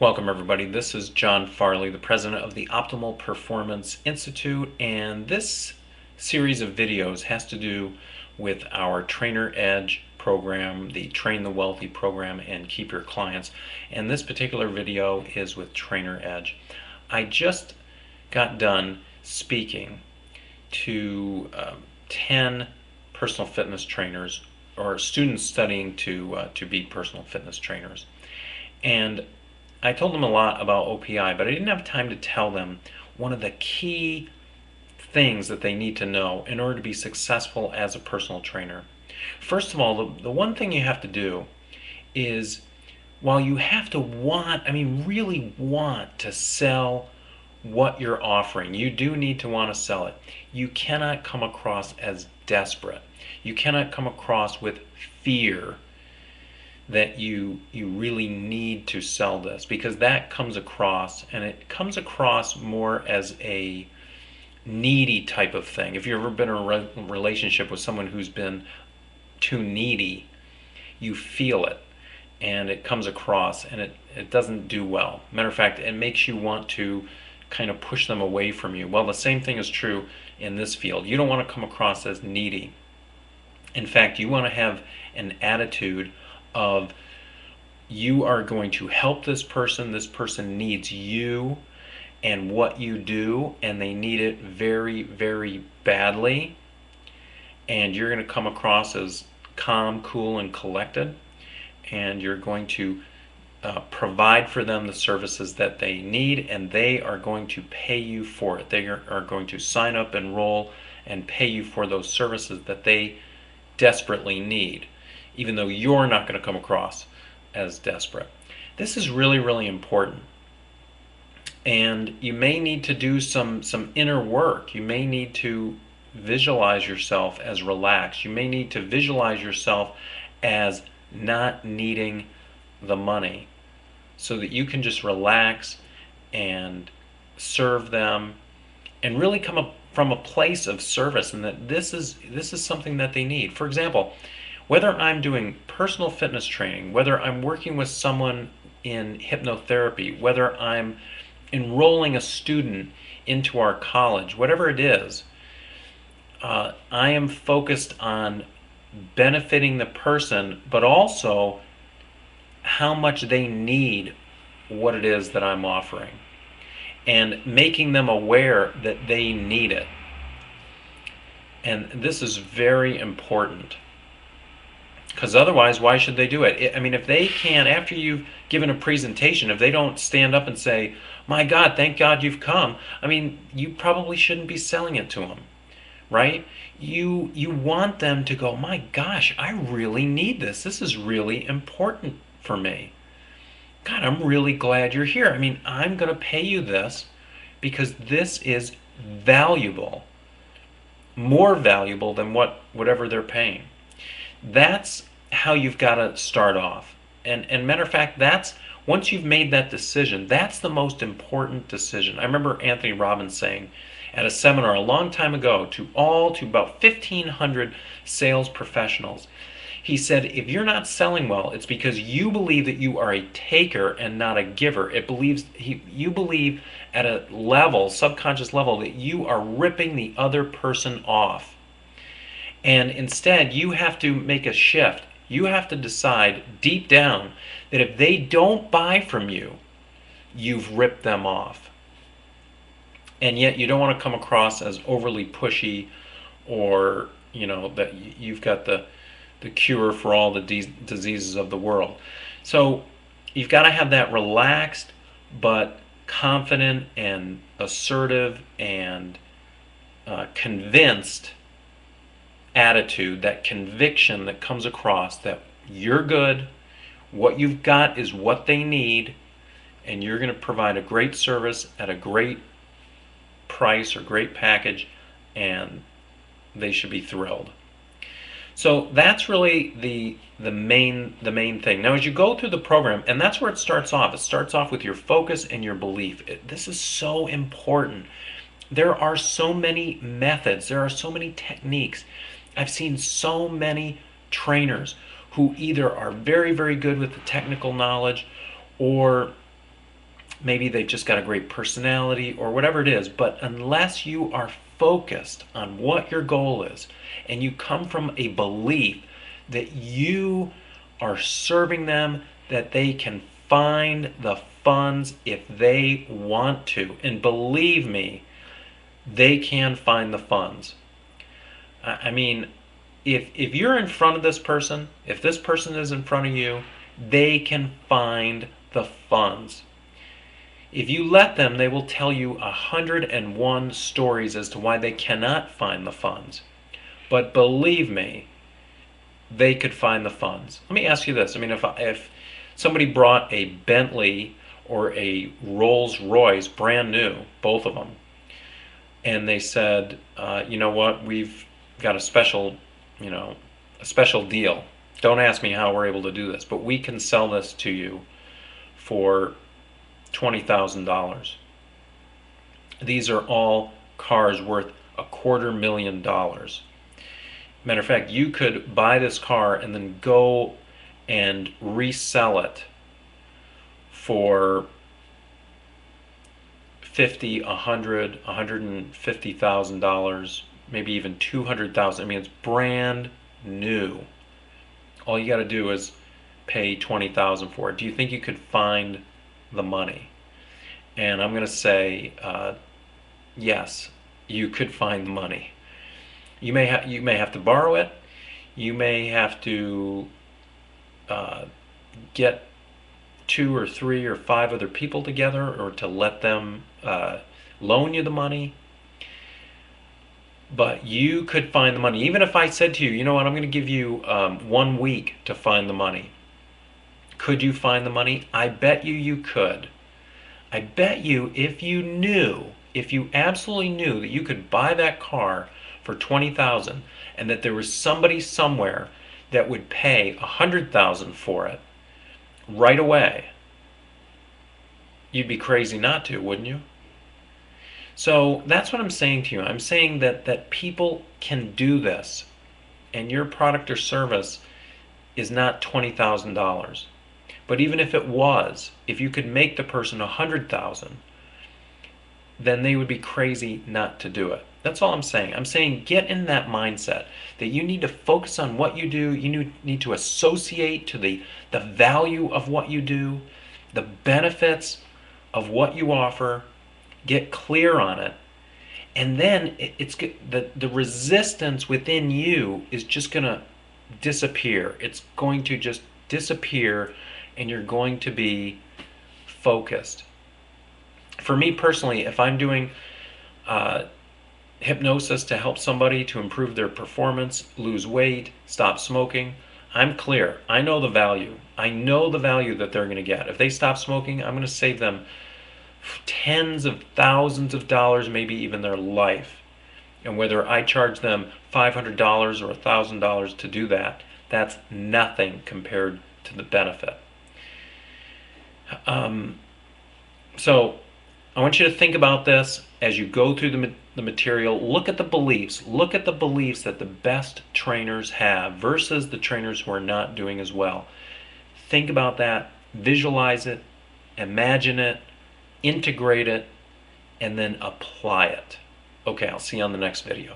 Welcome, everybody. This is John Farley, the president of the Optimal Performance Institute, and this series of videos has to do with our Trainer Edge program, the Train the Wealthy program, and Keep Your Clients. And this particular video is with Trainer Edge. I just got done speaking to 10 personal fitness trainers or students studying to be personal fitness trainers. And I told them a lot about OPI, but I didn't have time to tell them one of the key things that they need to know in order to be successful as a personal trainer. First of all, the one thing you have to do is, while you have to really want to sell what you're offering, you do need to want to sell it. You cannot come across as desperate. You cannot come across with fear that you really need to sell this, because that comes across, and it comes across more as a needy type of thing. If you've ever been in a relationship with someone who's been too needy, you feel it, and it comes across, and it doesn't do well. Matter of fact, it makes you want to kind of push them away from you. Well, the same thing is true in this field. You don't want to come across as needy. In fact, you want to have an attitude of, you are going to help this person needs you and what you do, and they need it very, very badly, and you're going to come across as calm, cool, and collected, and you're going to provide for them the services that they need, and they are going to pay you for it. They are going to sign up, enroll, and pay you for those services that they desperately need, even though you're not going to come across as desperate. This is really, really important. And you may need to do some inner work. You may need to visualize yourself as relaxed. You may need to visualize yourself as not needing the money, so that you can just relax and serve them and really come up from a place of service, and that this is something that they need. For example, whether I'm doing personal fitness training, whether I'm working with someone in hypnotherapy, whether I'm enrolling a student into our college, whatever it is, I am focused on benefiting the person, but also how much they need what it is that I'm offering, and making them aware that they need it. And this is very important, because otherwise, why should they do it? I mean, if they can't, after you've given a presentation, if they don't stand up and say, "My God, thank God you've come," I mean, you probably shouldn't be selling it to them, right? You want them to go, "My gosh, I really need this. This is really important for me. God, I'm really glad you're here. I mean, I'm going to pay you this because this is valuable, more valuable than whatever they're paying." That's how you've got to start off. And matter of fact, that's, once you've made that decision, that's the most important decision. I remember Anthony Robbins saying at a seminar a long time ago to about 1,500 sales professionals, he said, if you're not selling well, it's because you believe that you are a taker and not a giver. You believe at a level, subconscious level, that you are ripping the other person off. And instead, you have to make a shift. You have to decide deep down that if they don't buy from you, you've ripped them off. And yet you don't want to come across as overly pushy, or that you've got the cure for all the diseases of the world. So you've got to have that relaxed but confident and assertive and convinced attitude, that conviction that comes across that you're good, what you've got is what they need, and you're going to provide a great service at a great price or great package, and they should be thrilled. So that's really the main thing. Now, as you go through the program, and that's where it starts off. It starts off with your focus and your belief. This is so important. There are so many methods. There are so many techniques. I've seen so many trainers who either are very, very good with the technical knowledge, or maybe they've just got a great personality or whatever it is, but unless you are focused on what your goal is and you come from a belief that you are serving them, that they can find the funds if they want to, and believe me, they can find the funds. I mean, if you're in front of this person, if this person is in front of you, they can find the funds. If you let them, they will tell you 101 stories as to why they cannot find the funds. But believe me, they could find the funds. Let me ask you this. I mean, if somebody brought a Bentley or a Rolls Royce, brand new, both of them, and they said, you know what, we've got a special, a special deal. Don't ask me how we're able to do this, but we can sell this to you for $20,000. These are all cars worth $250,000. Matter of fact, you could buy this car and then go and resell it for 50, 100, $150,000, maybe even 200,000. I mean, it's brand new. All you got to do is pay 20,000 for it. Do you think you could find the money? And I'm going to say yes, you could find the money. You may have to borrow it. You may have to get 2 or 3 or 5 other people together, or to let them loan you the money. But you could find the money. Even if I said to you, you know what, I'm going to give you 1 week to find the money. Could you find the money? I bet you could. I bet you if you absolutely knew that you could buy that car for 20,000 and that there was somebody somewhere that would pay 100,000 for it right away, you'd be crazy not to, wouldn't you? So that's what I'm saying to you. I'm saying that people can do this, and your product or service is not $20,000. But even if it was, if you could make the person 100,000, then they would be crazy not to do it. That's all I'm saying. I'm saying get in that mindset that you need to focus on what you do. You need to associate to the value of what you do, the benefits of what you offer. Get clear on it, and then it's the resistance within you is just going to disappear. It's going to just disappear, and you're going to be focused. For me personally, if I'm doing hypnosis to help somebody to improve their performance, lose weight, stop smoking, I'm clear. I know the value. I know the value that they're going to get. If they stop smoking, I'm going to save them tens of thousands of dollars, maybe even their life. And whether I charge them $500 or $1,000 to do that, that's nothing compared to the benefit. So I want you to think about this as you go through the material. Look at the beliefs. Look at the beliefs that the best trainers have versus the trainers who are not doing as well. Think about that. Visualize it. Imagine it. Integrate it. And then apply it. Okay, I'll see you on the next video.